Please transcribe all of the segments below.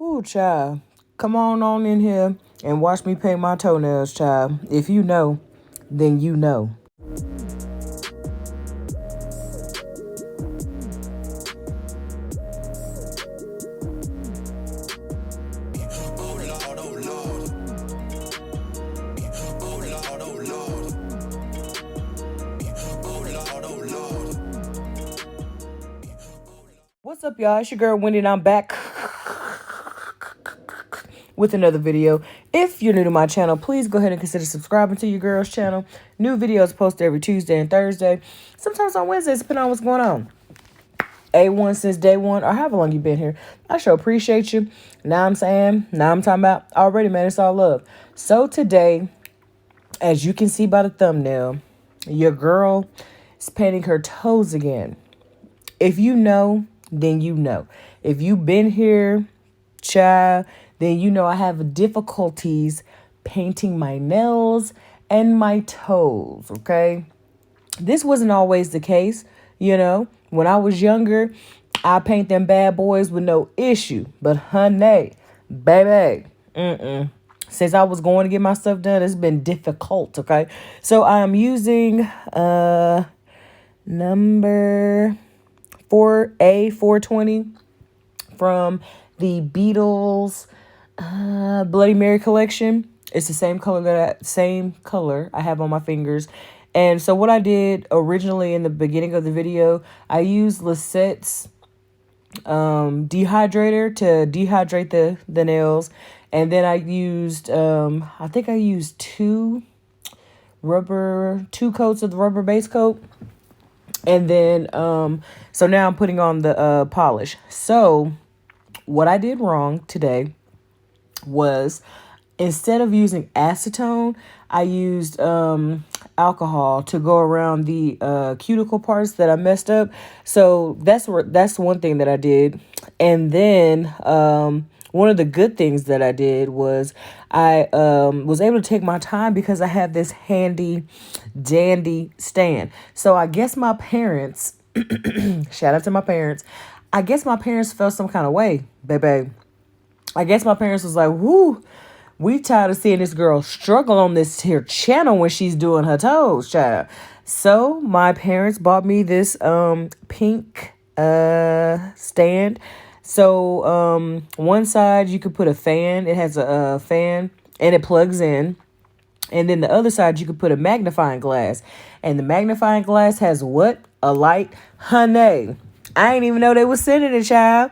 Ooh, child. Come on in here and watch me paint my toenails, child. If you know, then you know. What's up, y'all? It's your girl Wendy, and I'm back with another video. If you're new to my channel, please go ahead and consider subscribing to your girl's channel. New videos posted every Tuesday and Thursday. Sometimes on Wednesdays, depending on what's going on. A1 since day one, or however long you've been here. I sure appreciate you. Now I'm talking about already, man. It's all love. So today, as you can see by the thumbnail, your girl is painting her toes again. If you know, then you know. If you've been here, child, then you know I have difficulties painting my nails and my toes, okay? This wasn't always the case, you know. When I was younger, I paint them bad boys with no issue. But honey, baby, since I was going to get my stuff done, it's been difficult, okay? So I'm using number 420 from the Beatles Bloody Mary collection. It's the same color I have on my fingers. And so what I did originally in the beginning of the video, I used Lisette's dehydrator to dehydrate the nails. And then I used, I think I used two coats of the rubber base coat. And then, so now I'm putting on the polish. So what I did wrong today was, instead of using acetone, I used alcohol to go around the cuticle parts that I messed up. So that's one thing that I did. And then one of the good things that I did was I was able to take my time because I have this handy dandy stand. So I guess my parents, shout out to my parents, I guess my parents felt some kind of way, baby. I guess my parents was like, whoo, we tired of seeing this girl struggle on this here channel when she's doing her toes, child. So my parents bought me this pink stand. So one side you could put a fan. It has a fan and it plugs in. And then the other side you could put a magnifying glass. And the magnifying glass has what? A light. Honey, I ain't even know they was sending it, child.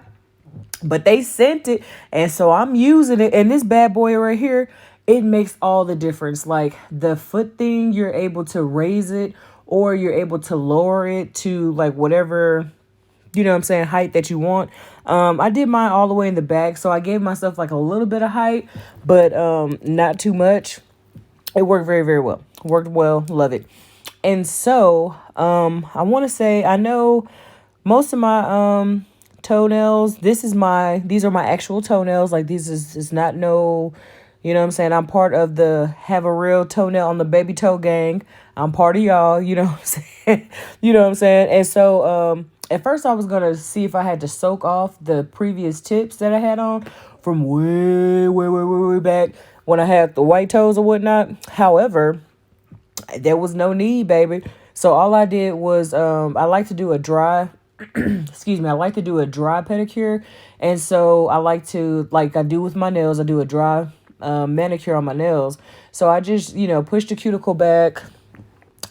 But they sent it, and so I'm using it. And this bad boy right here, it makes all the difference. Like the foot thing, you're able to raise it or you're able to lower it to like whatever, you know what I'm saying, height that you want. I did mine all the way in the back, so I gave myself like a little bit of height, but not too much. It worked very, very well. Worked well. Love it. And so I want to say, I know most of my toenails, these are my actual toenails. Like this is not no, you know what I'm saying, I'm part of the have a real toenail on the baby toe gang. I'm part of y'all, you know what I'm saying. You know what I'm saying. And so at first I was gonna see if I had to soak off the previous tips that I had on from way back when I had the white toes or whatnot. However, there was no need, baby. So all I did was I like to do a dry I like to do a dry pedicure. And so I like to, like I do with my nails, I do a dry manicure on my nails. So I just, push the cuticle back.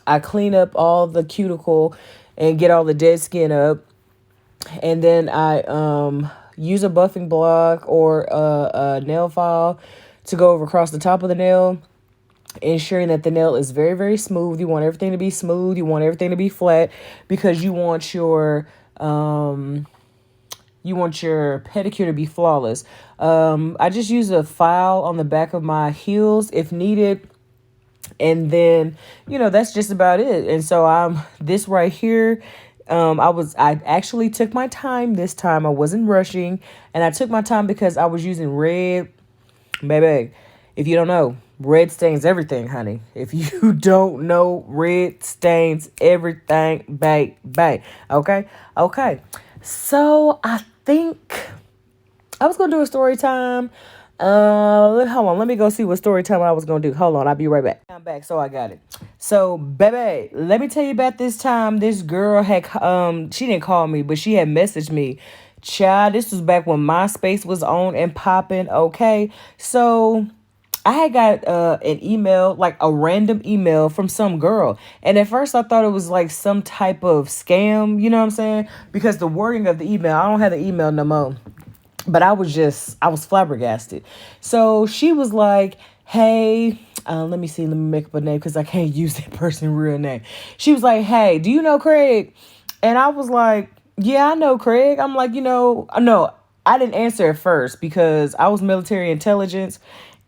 I clean up all the cuticle and get all the dead skin up. And then I use a buffing block or a nail file to go over across the top of the nail, ensuring that the nail is very, very smooth. You want everything to be smooth. You want everything to be flat because you want your pedicure to be flawless. I just use a file on the back of my heels if needed. And then, that's just about it. And so this right here, I actually took my time this time. I wasn't rushing, and I took my time because I was using red, baby. If you don't know, red stains everything, honey. If you don't know, red stains everything, babe. Okay. So I think I was gonna do a story time. Hold on. Let me go see what story time I was gonna do. Hold on, I'll be right back. I'm back, so I got it. So, baby, let me tell you about this time. This girl had she didn't call me, but she had messaged me. Child, this was back when MySpace was on and popping. Okay, so I had got an email, like a random email from some girl. And at first I thought it was like some type of scam, you know what I'm saying? Because the wording of the email, I don't have the email no more. But I was flabbergasted. So she was like, hey, let me see, let me make up a name because I can't use that person's real name. She was like, hey, do you know Craig? And I was like, yeah, I know Craig. I'm like, no, I didn't answer at first because I was military intelligence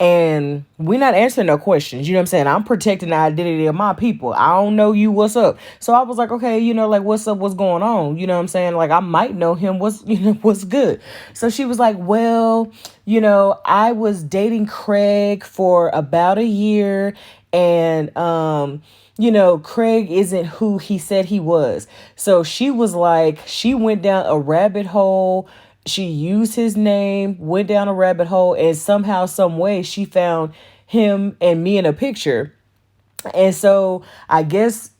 and we're not answering no questions. You know what I'm saying? I'm protecting the identity of my people. I don't know you. What's up? So I was like, okay, like, what's up? What's going on? You know what I'm saying? Like, I might know him. What's good? So she was like, well, I was dating Craig for about a year and, Craig isn't who he said he was. So she was like, she went down a rabbit hole. She used his name, went down a rabbit hole, and somehow, some way, she found him and me in a picture. And so I guess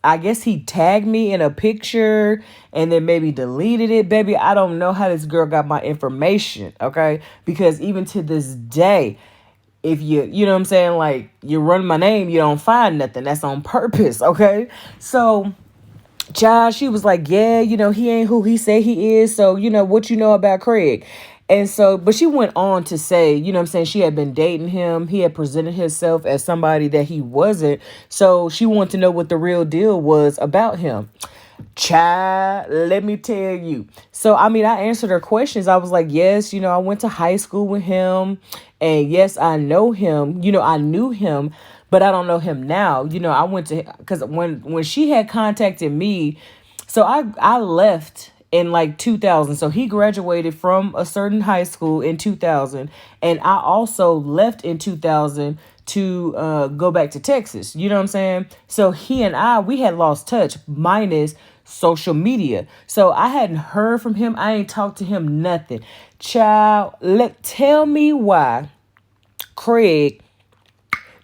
I guess he tagged me in a picture and then maybe deleted it. Baby, I don't know how this girl got my information, okay? Because even to this day, if you know what I'm saying, like, you run my name, you don't find nothing. That's on purpose, okay? So, child, she was like, yeah, he ain't who he say he is. So, what you know about Craig? And so, but she went on to say, you know what I'm saying, she had been dating him. He had presented himself as somebody that he wasn't. So she wanted to know what the real deal was about him. Child, let me tell you. So, I mean, I answered her questions. I was like, yes, I went to high school with him. And yes, I know him. I knew him, but I don't know him now. I went to, because when she had contacted me, so I left in like 2000. So he graduated from a certain high school in 2000. And I also left in 2000 to go back to Texas. You know what I'm saying? So he and we had lost touch minus social media. So I hadn't heard from him. I ain't talked to him, nothing. Child, tell me why Craig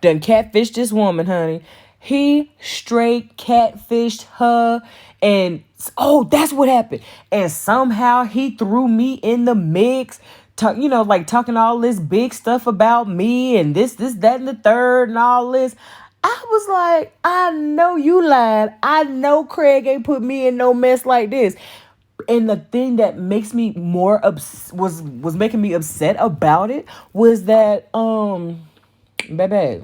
done catfished this woman, honey. He straight catfished her. And, oh, that's what happened. And somehow he threw me in the mix. Talking all this big stuff about me and this, that, and the third and all this. I was like, I know you lied. I know Craig ain't put me in no mess like this. And the thing that makes me more was making me upset about it was that, baby,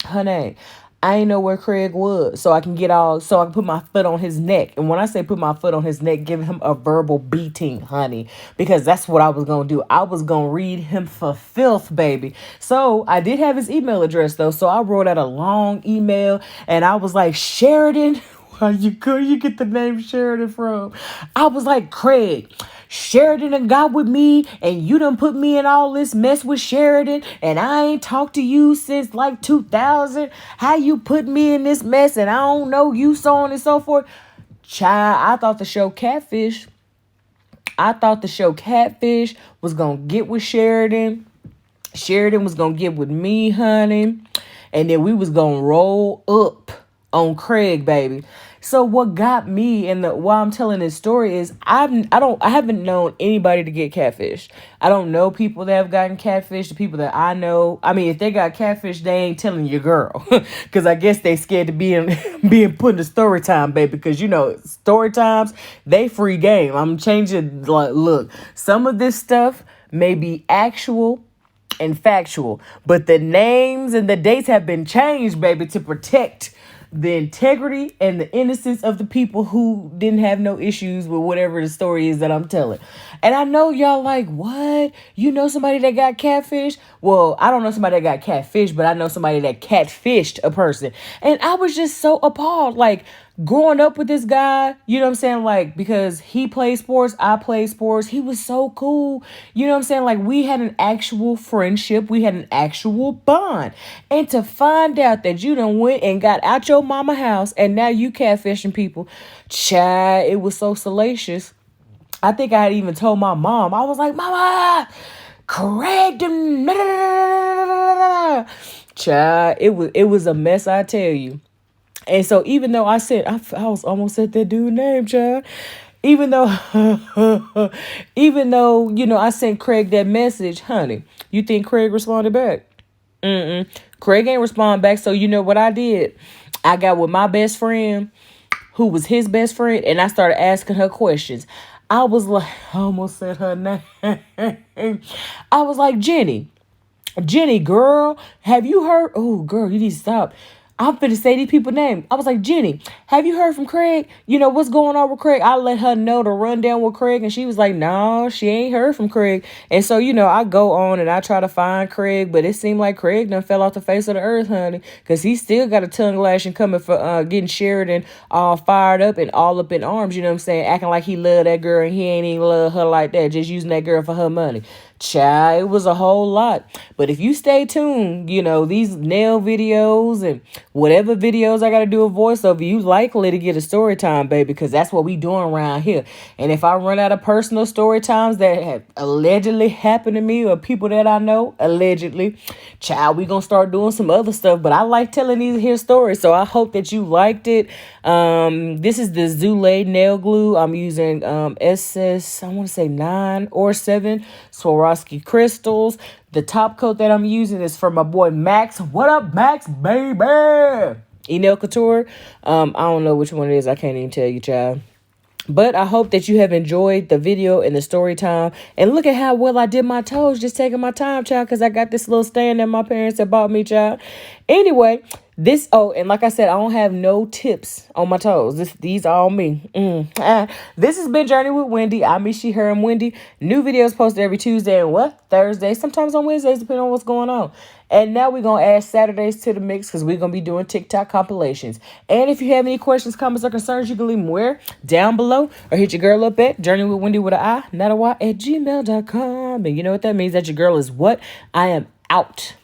honey, I ain't know where Craig was, so I can put my foot on his neck. And when I say put my foot on his neck, give him a verbal beating, honey, because that's what I was going to do. I was going to read him for filth, baby. So I did have his email address though. So I wrote out a long email and I was like, Sheridan, where you get the name Sheridan from? I was like, Craig, Sheridan done got with me and you done put me in all this mess with Sheridan and I ain't talked to you since like 2000. How you put me in this mess and I don't know you, so on and so forth. Child, I thought the show Catfish was going to get with Sheridan. Sheridan was going to get with me, honey. And then we was going to roll up on Craig, baby. So what got me and why I'm telling this story is I haven't known anybody to get catfished. I don't know people that have gotten catfished. The people that I know, I mean, if they got catfished, they ain't telling your girl, because I guess they scared to being put in the story time, baby. Because story times, they free game. I'm changing. Look, some of this stuff may be actual and factual, but the names and the dates have been changed, baby, to protect the integrity and the innocence of the people who didn't have no issues with whatever the story is that I'm telling. And I know y'all like, what? You know somebody that got catfished? Well, I don't know somebody that got catfished, but I know somebody that catfished a person. And I was just so appalled. Like, growing up with this guy, you know what I'm saying? Like, because he played sports, I played sports. He was so cool. You know what I'm saying? Like, we had an actual friendship. We had an actual bond. And to find out that you done went and got out your mama house and now you catfishing people, child, it was so salacious. I think I had even told my mom. I was like, Mama, Craig them. Child, it was a mess, I tell you. And so even though I was almost at that dude name, child. Even though, even though, I sent Craig that message, honey, you think Craig responded back? Craig ain't respond back. So you know what I did? I got with my best friend, who was his best friend, and I started asking her questions. I was like, I almost said her name. I was like, Jenny, girl, have you heard? Oh, girl, you need to stop. I'm finna say these people's names. I was like, Jenny, have you heard from Craig? What's going on with Craig? I let her know the rundown with Craig, and she was like, no, she ain't heard from Craig. And so, I go on and I try to find Craig, but it seemed like Craig done fell off the face of the earth, honey, because he still got a tongue lashing coming for getting Sheridan all fired up and all up in arms, you know what I'm saying? Acting like he loved that girl and he ain't even love her like that, just using that girl for her money. Child, it was a whole lot. But if you stay tuned, these nail videos and whatever videos I got to do a voiceover, you likely to get a story time, baby, because that's what we doing around here. And if I run out of personal story times that have allegedly happened to me or people that I know, allegedly, child, we going to start doing some other stuff. But I like telling these here stories, so I hope that you liked it. This is the Zulay nail glue. I'm using SS, I want to say 9 or 7 Swarovski crystals. The top coat that I'm using is from my boy Max. What up, Max, baby? Nail Couture. I don't know which one it is. I can't even tell you, child. But I hope that you have enjoyed the video and the story time. And look at how well I did my toes, just taking my time, child, because I got this little stand that my parents had bought me, child. Anyway, and like I said, I don't have no tips on my toes. These are all me. This has been Journey with Wendi. I miss she, her, and Wendi. New videos posted every Tuesday and Thursday. Sometimes on Wednesdays, depending on what's going on. And now we're going to add Saturdays to the mix because we're going to be doing TikTok compilations. And if you have any questions, comments, or concerns, you can leave them where? Down below. Or hit your girl up at journeywithwendi with an I, not a Y, at gmail.com. And you know what that means? That your girl is what? I am out.